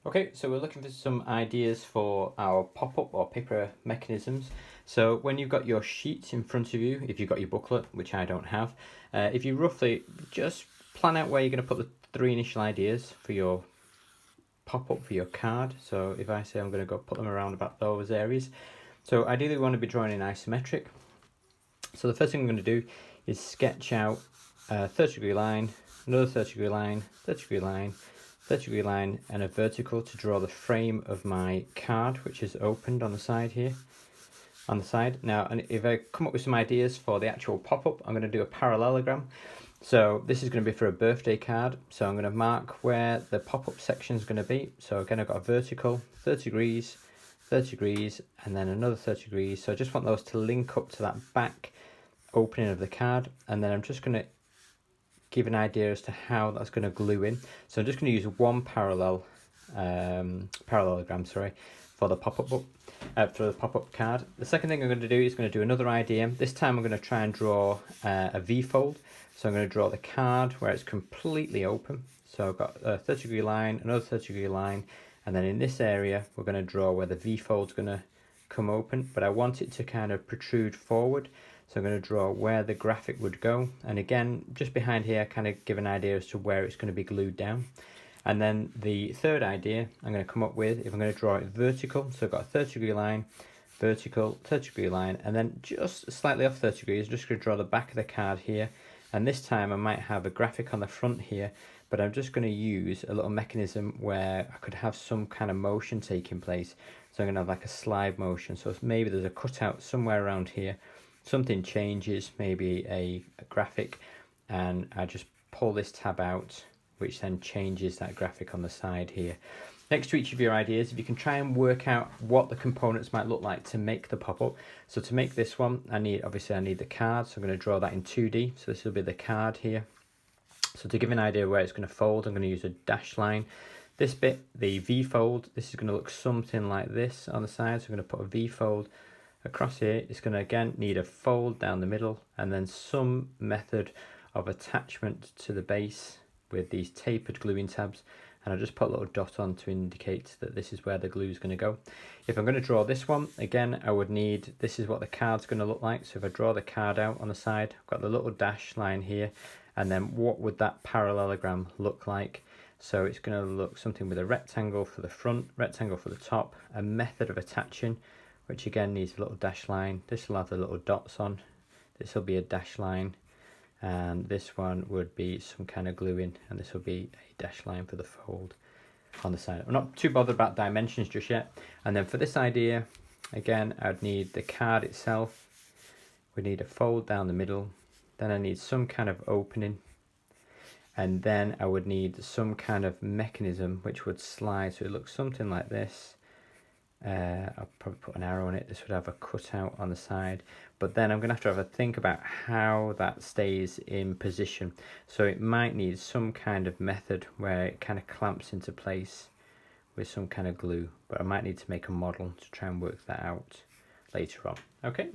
Okay, so we're looking for some ideas for our pop-up or paper mechanisms. So when you've got your sheets in front of you, if you've got your booklet, which I don't have, if you roughly just plan out where you're going to put the three initial ideas for your pop-up for your card. So if I say I'm going to go put them around about those areas. So ideally we want to be drawing in isometric. So the first thing I'm going to do is sketch out a 30-degree line, another 30-degree line, 30-degree line, 30-degree line, and a vertical to draw the frame of my card, which is opened on the side here. On the side. Now, and if I come up with some ideas for the actual pop-up, I'm going to do a parallelogram. So this is going to be for a birthday card. So I'm going to mark where the pop-up section is going to be. So again, I've got a vertical, 30 degrees, 30 degrees, and then another 30 degrees. So I just want those to link up to that back opening of the card. And then I'm just going to give an idea as to how that's going to glue in. So I'm just going to use one parallelogram, for the pop-up book. For the pop-up card. The second thing I'm going to do is going to do another idea. This time I'm going to try and draw a V-fold. So I'm going to draw the card where it's completely open. So I've got a 30-degree line, another 30-degree line, and then in this area we're going to draw where the V-fold's going to come open, but I want it to kind of protrude forward. So I'm going to draw where the graphic would go, and again just behind here kind of give an idea as to where it's going to be glued down. And then the third idea I'm going to come up with, if I'm going to draw it vertical, so I've got a 30-degree line, vertical, 30-degree line, and then just slightly off 30 degrees, I'm just going to draw the back of the card here. And this time I might have a graphic on the front here, but I'm just going to use a little mechanism where I could have some kind of motion taking place. So I'm going to have like a slide motion. So maybe there's a cutout somewhere around here, something changes, maybe a graphic, and I just pull this tab out, which then changes that graphic on the side here. Next to each of your ideas, if you can try and work out what the components might look like to make the pop-up. So to make this one, obviously I need the card, so I'm going to draw that in 2D. So this will be the card here. So to give an idea where it's going to fold, I'm going to use a dash line. This bit, the V-fold, this is going to look something like this on the side. So I'm going to put a V-fold across here. It's going to again need a fold down the middle, and then some method of attachment to the base with these tapered gluing tabs, and I'll just put a little dot on to indicate that this is where the glue is going to go. If I'm going to draw this one, again I would need, this is what the card's going to look like. So if I draw the card out on the side, I've got the little dash line here, and then what would that parallelogram look like? So it's going to look something with a rectangle for the front, rectangle for the top, a method of attaching, which again needs a little dash line. This will have the little dots on, this will be a dash line, and this one would be some kind of gluing, and this will be a dash line for the fold on the side. I'm not too bothered about dimensions just yet. And then for this idea, again I'd need the card itself, we need a fold down the middle, then I need some kind of opening, and then I would need some kind of mechanism which would slide, so it looks something like this. I'll probably put an arrow on it. This would have a cutout on the side, but then I'm going to have a think about how that stays in position. So it might need some kind of method where it kind of clamps into place with some kind of glue, but I might need to make a model to try and work that out later on. Okay.